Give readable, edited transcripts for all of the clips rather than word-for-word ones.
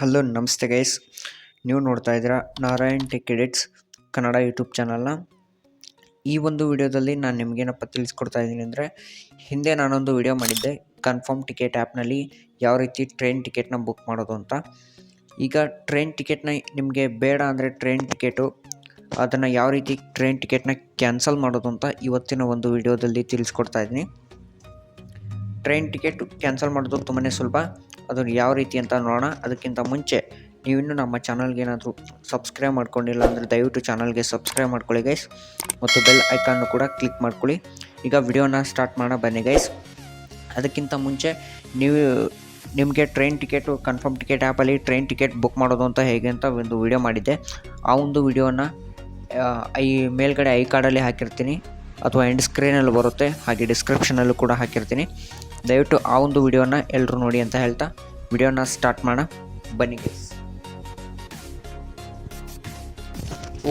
Hello ನಮಸ್ತೆ guys, ನೀವು ನೋಡ್ತಾ ಇದ್ದೀರಾ Narayan tech edits Kannada YouTube ಚಾನಲ್ನ. ಈ ಒಂದು ವಿಡಿಯೋದಲ್ಲಿ ನಾನು ನಿಮಗೇನಪ್ಪ ತಿಳಿಸ್ಕೊಡ್ತಾ ಇದ್ದೀನಿ ಅಂದರೆ, ಹಿಂದೆ ನಾನೊಂದು ವಿಡಿಯೋ ಮಾಡಿದ್ದೆ ಕನ್ಫರ್ಮ್ ಟಿಕೆಟ್ ಆ್ಯಪ್ನಲ್ಲಿ ಯಾವ ರೀತಿ ಟ್ರೈನ್ ಟಿಕೆಟ್ನ ಬುಕ್ ಮಾಡೋದು ಅಂತ. ಈಗ ಟ್ರೈನ್ ಟಿಕೆಟ್ನ ನಿಮಗೆ ಬೇಡ ಅಂದರೆ ಟ್ರೈನ್ ಟಿಕೆಟು ಅದನ್ನು ಯಾವ ರೀತಿ ಟ್ರೈನ್ ಟಿಕೆಟ್ನ ಕ್ಯಾನ್ಸಲ್ ಮಾಡೋದು ಅಂತ ಇವತ್ತಿನ ಒಂದು ವಿಡಿಯೋದಲ್ಲಿ ತಿಳಿಸ್ಕೊಡ್ತಾ ಇದ್ದೀನಿ. ಟ್ರೈನ್ ಟಿಕೆಟ್ ಕ್ಯಾನ್ಸಲ್ ಮಾಡೋದು ತುಂಬಾ ಸುಲಭ. ಅದು ಯಾವ ರೀತಿ ಅಂತ ನೋಡೋಣ. ಅದಕ್ಕಿಂತ ಮುಂಚೆ ನೀವಿನ್ನೂ ನಮ್ಮ ಚಾನಲ್ಗೆ ಏನಾದರೂ ಸಬ್ಸ್ಕ್ರೈಬ್ ಮಾಡ್ಕೊಂಡಿಲ್ಲ ಅಂದರೆ ದಯವಿಟ್ಟು ಚಾನಲ್ಗೆ ಸಬ್ಸ್ಕ್ರೈಬ್ ಮಾಡ್ಕೊಳ್ಳಿ ಗೈಸ್, ಮತ್ತು ಬೆಲ್ ಐಕಾನ್ನು ಕೂಡ ಕ್ಲಿಕ್ ಮಾಡ್ಕೊಳ್ಳಿ. ಈಗ ವಿಡಿಯೋನ ಸ್ಟಾರ್ಟ್ ಮಾಡೋಣ ಬನ್ನಿ ಗೈಸ್. ಅದಕ್ಕಿಂತ ಮುಂಚೆ ನಿಮಗೆ ಟ್ರೈನ್ ಟಿಕೆಟು ಕನ್ಫರ್ಮ್ ಟಿಕೆಟ್ ಆ್ಯಪಲ್ಲಿ ಟ್ರೈನ್ ಟಿಕೆಟ್ ಬುಕ್ ಮಾಡೋದು ಅಂತ ಹೇಗೆ ಅಂತ ಒಂದು ವಿಡಿಯೋ ಮಾಡಿದ್ದೆ. ಆ ಒಂದು ವಿಡಿಯೋನ ಈ ಮೇಲ್ಗಡೆ ಐ ಕಾರ್ಡಲ್ಲಿ ಹಾಕಿರ್ತೀನಿ ಅಥವಾ ಎಂಡ್ ಸ್ಕ್ರೀನಲ್ಲಿ ಬರುತ್ತೆ, ಹಾಗೆ ಡಿಸ್ಕ್ರಿಪ್ಷನಲ್ಲೂ ಕೂಡ ಹಾಕಿರ್ತೀನಿ. ದಯವಿಟ್ಟು ಆ ಒಂದು ವಿಡಿಯೋನ ಎಲ್ಲರೂ ನೋಡಿ ಅಂತ ಹೇಳ್ತಾ ವಿಡಿಯೋನ ಸ್ಟಾರ್ಟ್ ಮಾಡೋಣ ಬನ್ನಿ ಗೈಸ್.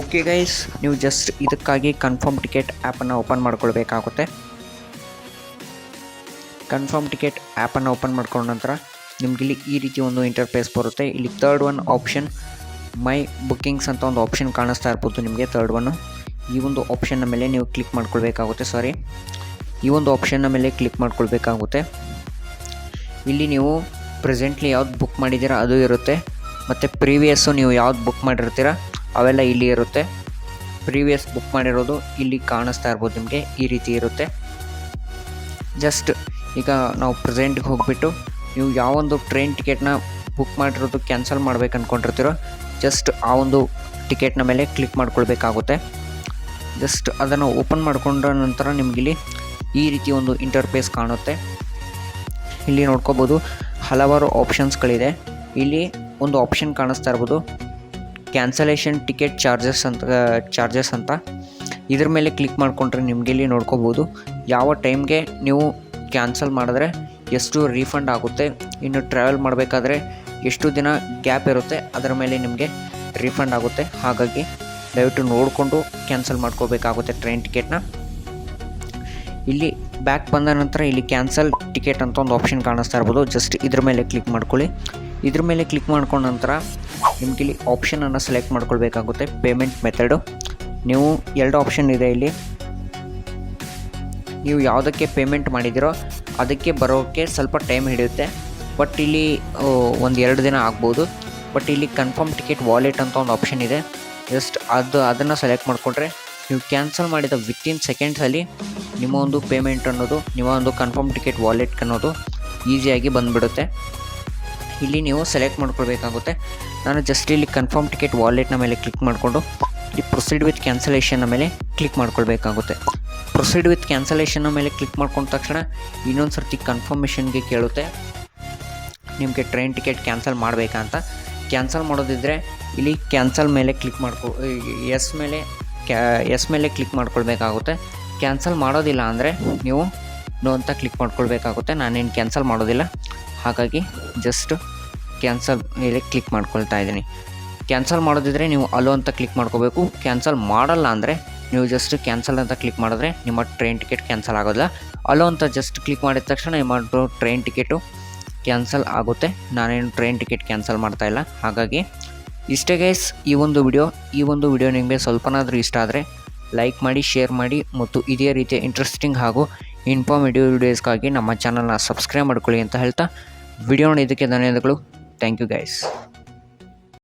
ಓಕೆ ಗೈಸ್, ನೀವು ಜಸ್ಟ್ ಇದಕ್ಕಾಗಿ ಕನ್ಫರ್ಮ್ ಟಿಕೆಟ್ ಆ್ಯಪನ್ನು ಓಪನ್ ಮಾಡ್ಕೊಳ್ಬೇಕಾಗುತ್ತೆ. ಕನ್ಫರ್ಮ್ ಟಿಕೆಟ್ ಆ್ಯಪನ್ನು ಓಪನ್ ಮಾಡ್ಕೊಂಡ ನಂತರ ನಿಮಗಿಲ್ಲಿ ಈ ರೀತಿ ಒಂದು ಇಂಟರ್ಫೇಸ್ ಬರುತ್ತೆ. ಇಲ್ಲಿ ಥರ್ಡ್ ಒನ್ ಆಪ್ಷನ್ ಮೈ ಬುಕ್ಕಿಂಗ್ಸ್ ಅಂತ ಒಂದು ಆಪ್ಷನ್ ಕಾಣಿಸ್ತಾ ಇರ್ಬೋದು ನಿಮಗೆ. ಥರ್ಡ್ ಒನ್ನು ಈ ಒಂದು ಆಪ್ಷನ್ನ ಮೇಲೆ ನೀವು ಕ್ಲಿಕ್ ಮಾಡ್ಕೊಳ್ಬೇಕಾಗುತ್ತೆ. ಈ ಒಂದು ಆಪ್ಷನ್ನ ಮೇಲೆ ಕ್ಲಿಕ್ ಮಾಡ್ಕೊಳ್ಬೇಕಾಗುತ್ತೆ. ಇಲ್ಲಿ ನೀವು ಪ್ರೆಸೆಂಟ್ಲಿ ಯಾವ್ದು ಬುಕ್ ಮಾಡಿದ್ದೀರಾ ಅದು ಇರುತ್ತೆ, ಮತ್ತು ಪ್ರೀವಿಯಸ್ಸು ನೀವು ಯಾವ್ದು ಬುಕ್ ಮಾಡಿರ್ತೀರ ಅವೆಲ್ಲ ಇಲ್ಲಿ ಇರುತ್ತೆ. ಪ್ರೀವಿಯಸ್ ಬುಕ್ ಮಾಡಿರೋದು ಇಲ್ಲಿ ಕಾಣಿಸ್ತಾ ಇರ್ಬೋದು ನಿಮಗೆ, ಈ ರೀತಿ ಇರುತ್ತೆ. ಜಸ್ಟ್ ಈಗ ನಾವು ಪ್ರೆಸೆಂಟ್ಗೆ ಹೋಗಿಬಿಟ್ಟು ನೀವು ಯಾವೊಂದು ಟ್ರೈನ್ ಟಿಕೆಟ್ನ ಬುಕ್ ಮಾಡಿರೋದು ಕ್ಯಾನ್ಸಲ್ ಮಾಡ್ಬೇಕು ಅಂದ್ಕೊಂಡಿರ್ತೀರೋ ಜಸ್ಟ್ ಆ ಒಂದು ಟಿಕೆಟ್ನ ಮೇಲೆ ಕ್ಲಿಕ್ ಮಾಡ್ಕೊಳ್ಬೇಕಾಗುತ್ತೆ. ಜಸ್ಟ್ ಅದನ್ನು ಓಪನ್ ಮಾಡಿಕೊಂಡ ನಂತರ ನಿಮಗಿಲ್ಲಿ ಈ ರೀತಿ ಒಂದು ಇಂಟರ್ಫೇಸ್ ಕಾಣುತ್ತೆ. ಇಲ್ಲಿ ನೋಡ್ಕೋಬೋದು ಹಲವಾರು ಆಪ್ಷನ್ಸ್ಗಳಿದೆ. ಇಲ್ಲಿ ಒಂದು ಆಪ್ಷನ್ ಕಾಣಿಸ್ತಾ ಇರ್ಬೋದು ಕ್ಯಾನ್ಸಲೇಷನ್ ಟಿಕೆಟ್ ಚಾರ್ಜಸ್ ಅಂತ. ಇದ್ರ ಮೇಲೆ ಕ್ಲಿಕ್ ಮಾಡಿಕೊಂಡ್ರೆ ನಿಮಗೆ ಇಲ್ಲಿ ನೋಡ್ಕೋಬೋದು ಯಾವ ಟೈಮ್ಗೆ ನೀವು ಕ್ಯಾನ್ಸಲ್ ಮಾಡಿದ್ರೆ ಎಷ್ಟು ರೀಫಂಡ್ ಆಗುತ್ತೆ, ಇನ್ನು ಟ್ರಾವೆಲ್ ಮಾಡಬೇಕಾದ್ರೆ ಎಷ್ಟು ದಿನ ಗ್ಯಾಪ್ ಇರುತ್ತೆ ಅದರ ಮೇಲೆ ನಿಮಗೆ ರೀಫಂಡ್ ಆಗುತ್ತೆ. ಹಾಗಾಗಿ ದಯವಿಟ್ಟು ನೋಡಿಕೊಂಡು ಕ್ಯಾನ್ಸಲ್ ಮಾಡ್ಕೋಬೇಕಾಗುತ್ತೆ ಟ್ರೈನ್ ಟಿಕೆಟ್ನ. ಇಲ್ಲಿ ಬ್ಯಾಕ್ ಬಂದ ನಂತರ ಇಲ್ಲಿ ಕ್ಯಾನ್ಸಲ್ ಟಿಕೆಟ್ ಅಂತ ಒಂದು ಆಪ್ಷನ್ ಕಾಣಿಸ್ತಾ ಇರ್ಬೋದು. ಜಸ್ಟ್ ಇದ್ರ ಮೇಲೆ ಕ್ಲಿಕ್ ಮಾಡ್ಕೊಳ್ಳಿ. ಇದ್ರ ಮೇಲೆ ಕ್ಲಿಕ್ ಮಾಡ್ಕೊಂಡ ನಂತರ ನಿಮ್ಗೆ ಇಲ್ಲಿ ಆಪ್ಷನನ್ನು ಸೆಲೆಕ್ಟ್ ಮಾಡ್ಕೊಳ್ಬೇಕಾಗುತ್ತೆ. ಪೇಮೆಂಟ್ ಮೆಥಡು ನೀವು ಎರಡು ಆಪ್ಷನ್ ಇದೆ ಇಲ್ಲಿ. ನೀವು ಯಾವುದಕ್ಕೆ ಪೇಮೆಂಟ್ ಮಾಡಿದಿರೋ ಅದಕ್ಕೆ ಬರೋಕ್ಕೆ ಸ್ವಲ್ಪ ಟೈಮ್ ಹಿಡಿಯುತ್ತೆ, ಬಟ್ ಇಲ್ಲಿ 1-2 ದಿನ ಆಗ್ಬೋದು. ಬಟ್ ಇಲ್ಲಿ ಕನ್ಫರ್ಮ್ ಟಿಕೆಟ್ ವಾಲೆಟ್ ಅಂತ ಒಂದು ಆಪ್ಷನ್ ಇದೆ. ಜಸ್ಟ್ ಅದನ್ನು ಸೆಲೆಕ್ಟ್ ಮಾಡಿಕೊಂಡ್ರೆ ನೀವು ಕ್ಯಾನ್ಸಲ್ ಮಾಡಿದ ವಿತಿನ್ ಸೆಕೆಂಡ್ಸಲ್ಲಿ ನಿಮ್ಮ ಒಂದು ಪೇಮೆಂಟ್ ಅನ್ನೋದು ನಿಮ್ಮ ಒಂದು ಕನ್ಫರ್ಮ್ ಟಿಕೆಟ್ ವಾಲೆಟ್ಗೆ ಅನ್ನೋದು ಈಸಿಯಾಗಿ ಬಂದುಬಿಡುತ್ತೆ. ಇಲ್ಲಿ ನೀವು ಸೆಲೆಕ್ಟ್ ಮಾಡ್ಕೊಳ್ಬೇಕಾಗುತ್ತೆ. ನಾನು ಜಸ್ಟ್ ಇಲ್ಲಿ ಕನ್ಫರ್ಮ್ ಟಿಕೆಟ್ ವಾಲೆಟ್ನ ಮೇಲೆ ಕ್ಲಿಕ್ ಮಾಡಿಕೊಂಡು ಇಲ್ಲಿ ಪ್ರೊಸೀಡ್ ವಿತ್ ಕ್ಯಾನ್ಸಲೇಷನ್ನ ಮೇಲೆ ಕ್ಲಿಕ್ ಮಾಡ್ಕೊಳ್ಬೇಕಾಗುತ್ತೆ. ಪ್ರೊಸೀಡ್ ವಿತ್ ಕ್ಯಾನ್ಸಲೇಷನ್ನ ಮೇಲೆ ಕ್ಲಿಕ್ ಮಾಡ್ಕೊಂಡ ತಕ್ಷಣ ಇನ್ನೊಂದು ಸರ್ತಿ ಕನ್ಫರ್ಮೇಷನ್ಗೆ ಕೇಳುತ್ತೆ ನಿಮಗೆ ಟ್ರೈನ್ ಟಿಕೆಟ್ ಕ್ಯಾನ್ಸಲ್ ಮಾಡಬೇಕಾ ಅಂತ. ಕ್ಯಾನ್ಸಲ್ ಮಾಡೋದಿದ್ದರೆ ಇಲ್ಲಿ ಕ್ಯಾನ್ಸಲ್ ಮೇಲೆ ಕ್ಲಿಕ್ ಎಸ್ ಮೇಲೆ ಕ್ಲಿಕ್ ಮಾಡ್ಕೊಳ್ಬೇಕಾಗುತ್ತೆ. ಕ್ಯಾನ್ಸಲ್ ಮಾಡೋದಿಲ್ಲ ಅಂದರೆ ನೀವು ನೋ ಅಂತ ಕ್ಲಿಕ್ ಮಾಡ್ಕೊಳ್ಬೇಕಾಗುತ್ತೆ. ನಾನೇನು ಕ್ಯಾನ್ಸಲ್ ಮಾಡೋದಿಲ್ಲ, ಹಾಗಾಗಿ ಜಸ್ಟ್ ಕ್ಯಾನ್ಸಲ್ ಮೇಲೆ ಕ್ಲಿಕ್ ಮಾಡ್ಕೊಳ್ತಾ ಇದ್ದೀನಿ. ಕ್ಯಾನ್ಸಲ್ ಮಾಡೋದಿದ್ದರೆ ನೀವು ಅಲೋ ಅಂತ ಕ್ಲಿಕ್ ಮಾಡ್ಕೋಬೇಕು. ಕ್ಯಾನ್ಸಲ್ ಮಾಡಲ್ಲ ಅಂದರೆ ನೀವು ಜಸ್ಟ್ ಕ್ಯಾನ್ಸಲ್ ಅಂತ ಕ್ಲಿಕ್ ಮಾಡಿದ್ರೆ ನಿಮ್ಮ ಟ್ರೈನ್ ಟಿಕೆಟ್ ಕ್ಯಾನ್ಸಲ್ ಆಗೋದಿಲ್ಲ. ಅಲೋ ಅಂತ ಜಸ್ಟ್ ಕ್ಲಿಕ್ ಮಾಡಿದ ತಕ್ಷಣ ನಿಮ್ಮ ಟ್ರೈನ್ ಟಿಕೆಟು ಕ್ಯಾನ್ಸಲ್ ಆಗುತ್ತೆ. ನಾನೇನು ಟ್ರೈನ್ ಟಿಕೆಟ್ ಕ್ಯಾನ್ಸಲ್ ಮಾಡ್ತಾಯಿಲ್ಲ. ಹಾಗಾಗಿ ಇಷ್ಟೇ ಗೈಸ್ ಈ ಒಂದು ವಿಡಿಯೋ ನಿಮಗೆ ಸ್ವಲ್ಪನಾದರೂ ಇಷ್ಟ ಆದರೆ ಲೈಕ್ ಮಾಡಿ, ಶೇರ್ ಮಾಡಿ, ಮತ್ತು ಇದೇ ರೀತಿಯ ಇಂಟ್ರೆಸ್ಟಿಂಗ್ ಹಾಗೂ ಇನ್ಫಾರ್ಮೇಟಿವ್ ವಿಡಿಯೋಸ್ಗಾಗಿ ನಮ್ಮ ಚಾನಲ್ನ ಸಬ್ಸ್ಕ್ರೈಬ್ ಮಾಡ್ಕೊಳ್ಳಿ ಅಂತ ಹೇಳ್ತಾ ವಿಡಿಯೋ ನೋಡಿದ್ದಕ್ಕೆ ಧನ್ಯವಾದಗಳು. Thank you guys.